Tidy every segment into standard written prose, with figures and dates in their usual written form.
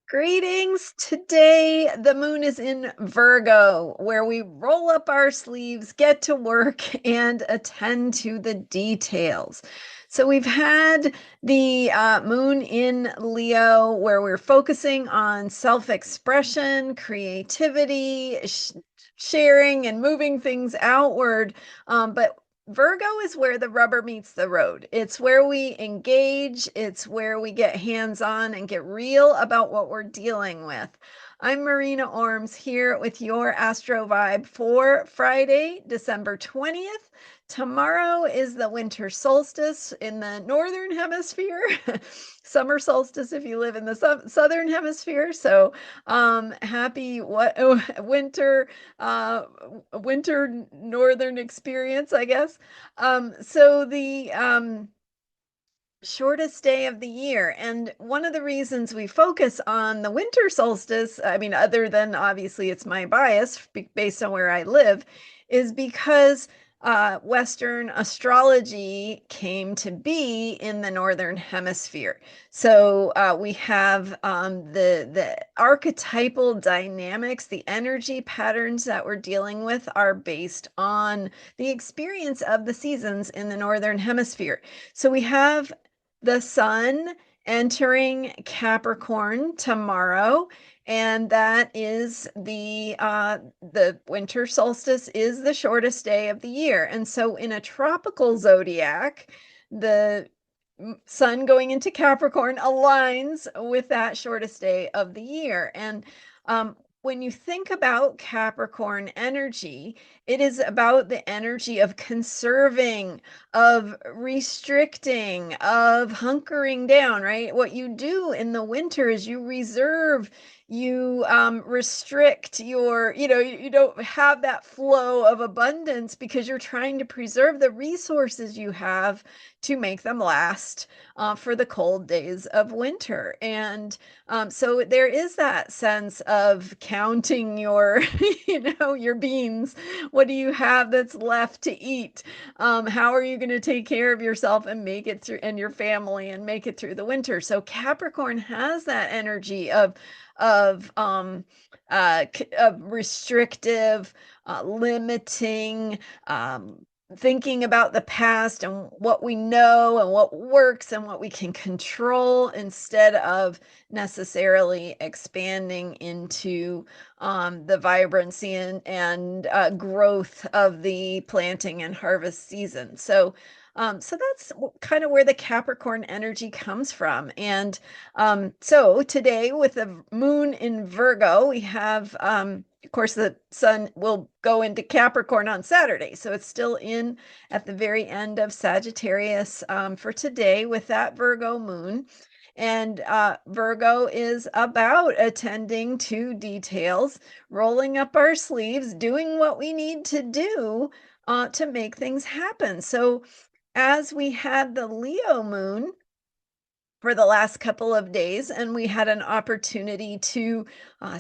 Greetings. Today, the moon is in Virgo, where we roll up our sleeves, get to work, and attend to the details. So, we've had the moon in Leo, where we're focusing on self expression, creativity, sharing, and moving things outward. But Virgo is where the rubber meets the road. It's where we engage, it's where we get hands on and get real about what we're dealing with. I'm Marina Orms here with your Astro Vibe for Friday, December 20th. Tomorrow is the winter solstice in the northern hemisphere, summer solstice if you live in the southern hemisphere. So, happy winter winter northern experience, I guess. So the shortest day of the year. And one of the reasons we focus on the winter solstice, I mean, other than obviously it's my bias based on where I live, is because Western astrology came to be in the Northern Hemisphere. So we have the archetypal dynamics, the energy patterns that we're dealing with are based on the experience of the seasons in the Northern Hemisphere. So we have the sun entering Capricorn tomorrow, and that is the winter solstice is the shortest day of the year. And so in a tropical zodiac, the sun going into Capricorn aligns with that shortest day of the year. And when you think about Capricorn energy, it is about the energy of conserving, of restricting, of hunkering down, right? What you do in the winter is you reserve, you restrict you don't have that flow of abundance because you're trying to preserve the resources you have to make them last for the cold days of winter. And so there is that sense of counting your, your beans. What do you have that's left to eat? How are you going to take care of yourself and make it through, and your family, and make it through the winter? So Capricorn has that energy of of restrictive, limiting, thinking about the past and what we know and what works and what we can control instead of necessarily expanding into the vibrancy and growth of the planting and harvest season. So that's kind of where the Capricorn energy comes from. And so today, with the moon in Virgo, we have, of course, the sun will go into Capricorn on Saturday. So it's still in at the very end of Sagittarius for today with that Virgo moon. And Virgo is about attending to details, rolling up our sleeves, doing what we need to do to make things happen. So as we had the Leo moon for the last couple of days, and we had an opportunity to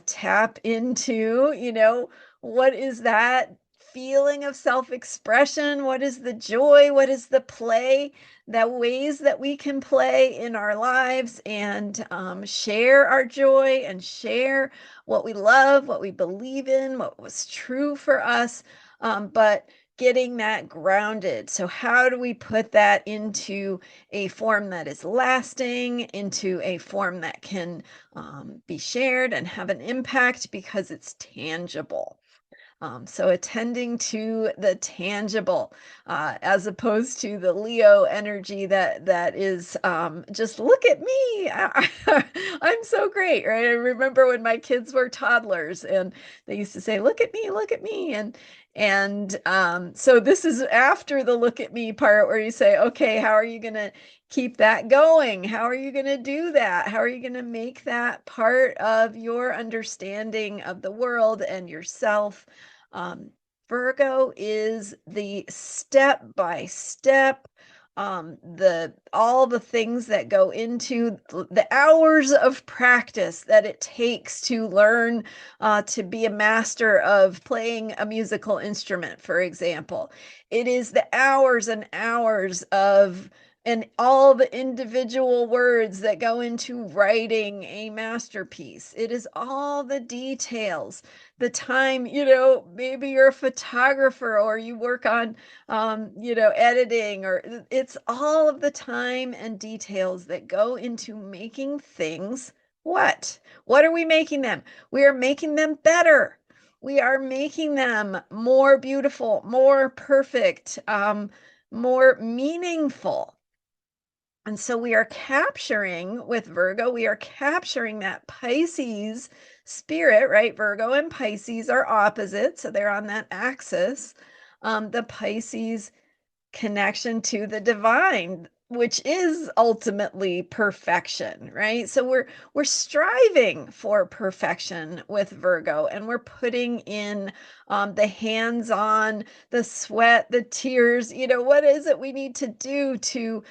tap into, what is that feeling of self expression? What is the joy? What is the play? The ways that we can play in our lives and share our joy and share what we love, what we believe in, what was true for us. But getting that grounded. So, how do we put that into a form that is lasting, into a form that can be shared and have an impact because it's tangible? So attending to the tangible, as opposed to the Leo energy that is just look at me, I'm so great, right? I remember when my kids were toddlers and they used to say, look at me," and so this is after the look at me part where you say, okay, how are you going to keep that going? How are you going to do that? How are you going to make that part of your understanding of the world and yourself? Um, Virgo is the step by step, the all the things that go into the hours of practice that it takes to learn to be a master of playing a musical instrument, for example. It is the hours and hours of and all the individual words that go into writing a masterpiece. It is all the details, the time, maybe you're a photographer or you work on, editing, or it's all of the time and details that go into making things. What are we making them? We are making them better. We are making them more beautiful, more perfect, more meaningful. And so we are capturing with Virgo, we are capturing that Pisces spirit, right? Virgo and Pisces are opposite, so they're on that axis. The Pisces connection to the divine, which is ultimately perfection, right? So we're striving for perfection with Virgo, and we're putting in the hands-on, the sweat, the tears. What is it we need to do to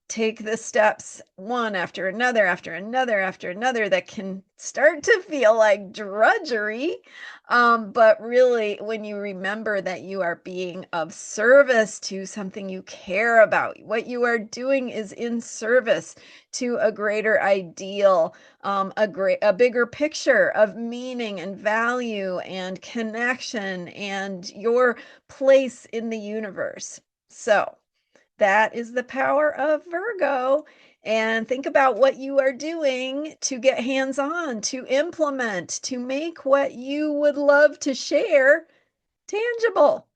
take the steps one after another, after another, after another, that can start to feel like drudgery. But really, when you remember that you are being of service to something you care about, what you are doing is in service to a greater ideal, a bigger picture of meaning and value and connection and your place in the universe. So that is the power of Virgo. And think about what you are doing to get hands on, to implement, to make what you would love to share tangible.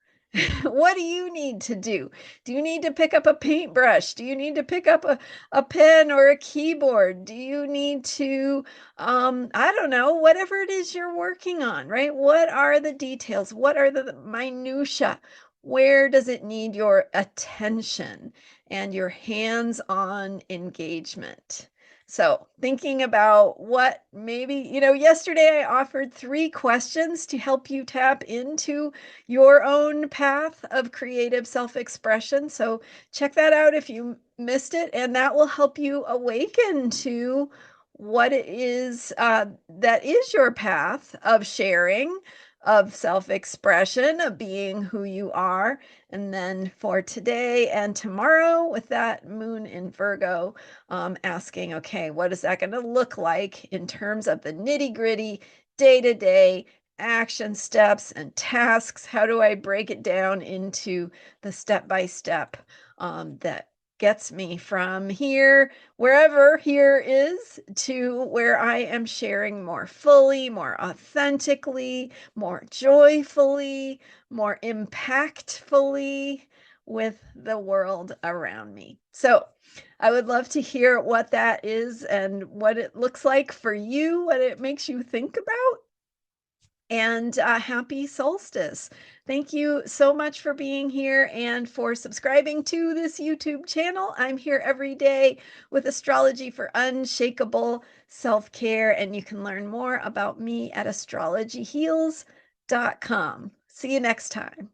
What do you need to do? Do you need to pick up a paintbrush? Do you need to pick up a pen or a keyboard? Do you need to, I don't know, whatever it is you're working on, right? What are the details? What are the minutia? Where does it need your attention and your hands-on engagement? So thinking about what maybe, yesterday I offered 3 questions to help you tap into your own path of creative self-expression. So check that out if you missed it, and that will help you awaken to what it is that is your path of sharing, of self-expression, of being who you are. And then for today and tomorrow, with that moon in Virgo, asking, okay, what is that going to look like in terms of the nitty-gritty, day-to-day action steps and tasks? How do I break it down into the step-by-step that gets me from here, wherever here is, to where I am sharing more fully, more authentically, more joyfully, more impactfully with the world around me. So I would love to hear what that is and what it looks like for you, what it makes you think about. And happy solstice. Thank you so much for being here and for subscribing to this YouTube channel. I'm here every day with astrology for unshakable self-care, and you can learn more about me at astrologyheals.com. See you next time.